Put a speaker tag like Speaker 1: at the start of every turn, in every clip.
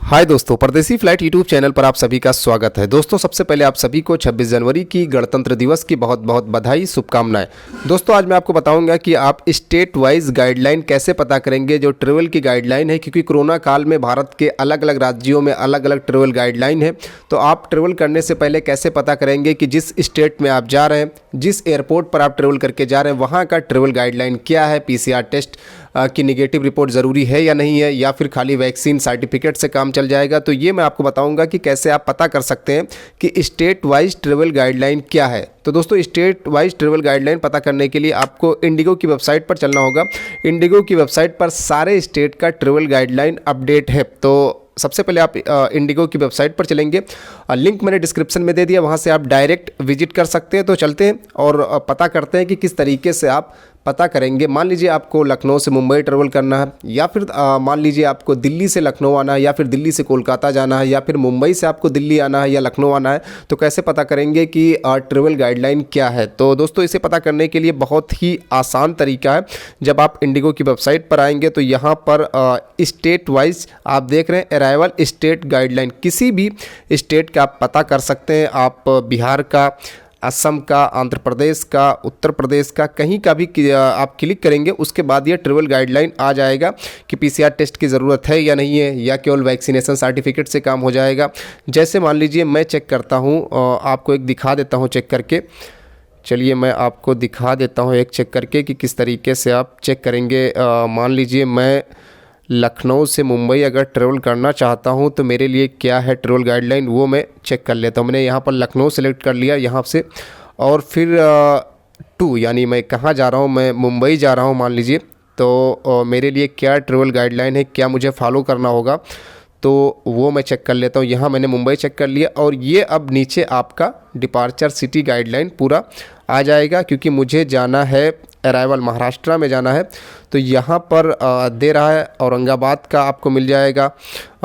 Speaker 1: हाय दोस्तों, परदेसी flight YouTube channel पर आप सभी का स्वागत है। दोस्तों, सबसे पहले आप सभी को 26 जनवरी की गणतंत्र दिवस की बहुत बहुत बधाई, शुभकामनाएं। दोस्तों, आज मैं आपको बताऊंगा कि आप स्टेट वाइज गाइडलाइन कैसे पता करेंगे, जो ट्रेवल की गाइडलाइन है, क्योंकि कोरोना काल में भारत के अलग अलग राज्यों में अलग अलग ट्रेवल गाइडलाइन है। तो आप ट्रेवल करने से पहले कैसे पता करेंगे कि जिस स्टेट में आप जा रहे हैं, जिस एयरपोर्ट पर आप ट्रेवल करके जा रहे हैं, वहाँ का ट्रेवल गाइडलाइन क्या है, PCR टेस्ट की निगेटिव रिपोर्ट ज़रूरी है या नहीं है, या फिर खाली वैक्सीन सर्टिफिकेट से काम चल जाएगा। तो ये मैं आपको बताऊंगा कि कैसे आप पता कर सकते हैं कि स्टेट वाइज ट्रेवल गाइडलाइन क्या है। तो दोस्तों, स्टेट वाइज ट्रेवल गाइडलाइन पता करने के लिए आपको इंडिगो की वेबसाइट पर चलना होगा। इंडिगो की वेबसाइट पर सारे स्टेट का ट्रेवल गाइडलाइन अपडेट है। तो सबसे पहले आप इंडिगो की वेबसाइट पर चलेंगे, लिंक मैंने डिस्क्रिप्शन में दे दिया, वहाँ से आप डायरेक्ट विजिट कर सकते हैं। तो चलते हैं और पता करते हैं कि किस तरीके से आप पता करेंगे। मान लीजिए आपको लखनऊ से मुंबई ट्रेवल करना है, या फिर मान लीजिए आपको दिल्ली से लखनऊ आना है, या फिर दिल्ली से कोलकाता जाना है, या फिर मुंबई से आपको दिल्ली आना है या लखनऊ आना है। तो कैसे पता करेंगे कि ट्रेवल गाइडलाइन क्या है। तो दोस्तों, इसे पता करने के लिए बहुत ही आसान तरीका है। जब आप इंडिगो की वेबसाइट पर आएंगे तो यहाँ पर स्टेट वाइज आप देख रहे हैं अराइवल स्टेट गाइडलाइन, किसी भी स्टेट का आप पता कर सकते हैं। आप बिहार का, असम का, आंध्र प्रदेश का, उत्तर प्रदेश का, कहीं का भी आप क्लिक करेंगे, उसके बाद ये ट्रेवल गाइडलाइन आ जाएगा कि PCR टेस्ट की ज़रूरत है या नहीं है, या केवल वैक्सीनेशन सर्टिफिकेट से काम हो जाएगा। जैसे मान लीजिए मैं चेक करता हूँ, आपको एक दिखा देता हूँ चेक करके। चलिए मैं आपको दिखा देता हूँ एक चेक करके कि किस तरीके से आप चेक करेंगे। मान लीजिए मैं लखनऊ से मुंबई अगर ट्रेवल करना चाहता हूं तो मेरे लिए क्या है ट्रेवल गाइडलाइन, वो मैं चेक कर लेता हूं। मैंने यहां पर लखनऊ सेलेक्ट कर लिया यहाँ से, और फिर यानी मैं कहां जा रहा हूं, मैं मुंबई जा रहा हूं मान लीजिए। तो मेरे लिए क्या ट्रेवल गाइडलाइन है, क्या मुझे फॉलो करना होगा, तो वो मैं चेक कर लेता हूँ। यहाँ मैंने मुंबई चेक कर लिया, और ये अब नीचे आपका डिपार्चर सिटी गाइडलाइन पूरा आ जाएगा, क्योंकि मुझे जाना है अराइवल महाराष्ट्र में जाना है। तो यहाँ पर दे रहा है औरंगाबाद का आपको मिल जाएगा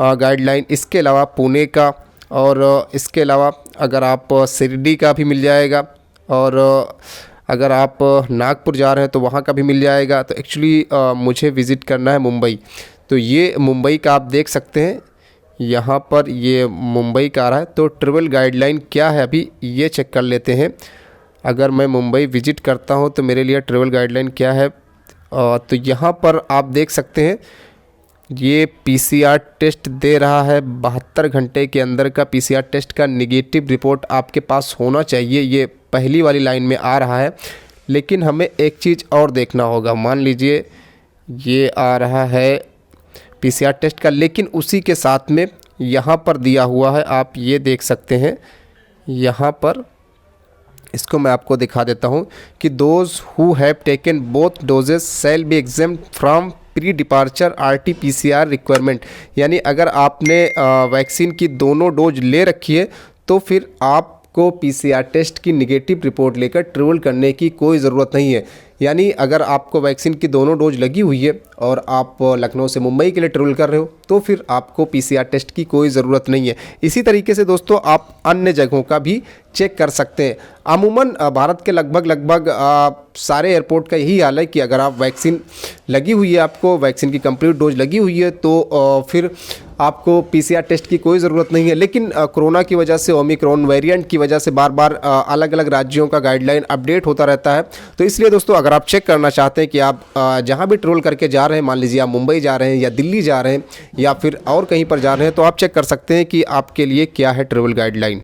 Speaker 1: गाइडलाइन, इसके अलावा पुणे का, और इसके अलावा अगर आप शिरडी का भी मिल जाएगा, और अगर आप नागपुर जा रहे हैं तो वहाँ का भी मिल जाएगा। तो एक्चुअली मुझे विज़िट करना है मुंबई, तो ये मुंबई का आप देख सकते हैं, यहाँ पर ये मुंबई का आ रहा है। तो ट्रेवल गाइडलाइन क्या है अभी ये चेक कर लेते हैं। अगर मैं मुंबई विज़िट करता हूँ तो मेरे लिए ट्रेवल गाइडलाइन क्या है, तो यहाँ पर आप देख सकते हैं ये PCR टेस्ट दे रहा है। 72 घंटे के अंदर का PCR टेस्ट का निगेटिव रिपोर्ट आपके पास होना चाहिए, ये पहली वाली लाइन में आ रहा है। लेकिन हमें एक चीज़ और देखना होगा। मान लीजिए ये आ रहा है PCR टेस्ट का, लेकिन उसी के साथ में यहाँ पर दिया हुआ है, आप ये देख सकते हैं यहाँ पर, इसको मैं आपको दिखा देता हूँ कि those who have taken both doses shall be exempt from pre departure RT-PCR requirement. यानी अगर आपने वैक्सीन की दोनों डोज ले रखी है तो फिर आपको PCR टेस्ट की निगेटिव रिपोर्ट लेकर ट्रेवल करने की कोई ज़रूरत नहीं है। यानी अगर आपको वैक्सीन की दोनों डोज लगी हुई है और आप लखनऊ से मुंबई के लिए ट्रेवल कर रहे हो, तो फिर आपको PCR टेस्ट की कोई ज़रूरत नहीं है। इसी तरीके से दोस्तों आप अन्य जगहों का भी चेक कर सकते हैं। अमूमन भारत के लगभग सारे एयरपोर्ट का यही हाल है कि अगर आप वैक्सीन लगी हुई है, आपको वैक्सीन की कंप्लीट डोज लगी हुई है, तो फिर आपको PCR टेस्ट की कोई ज़रूरत नहीं है। लेकिन कोरोना की वजह से, ओमिक्रॉन वेरिएंट की वजह से बार बार अलग अलग राज्यों का गाइडलाइन अपडेट होता रहता है। तो इसलिए दोस्तों, अगर आप चेक करना चाहते हैं कि आप जहां भी ट्रेवल करके जा रहे हैं, मान लीजिए आप मुंबई जा रहे हैं या दिल्ली जा रहे हैं या फिर और कहीं पर जा रहे हैं, तो आप चेक कर सकते हैं कि आपके लिए क्या है ट्रेवल गाइडलाइन।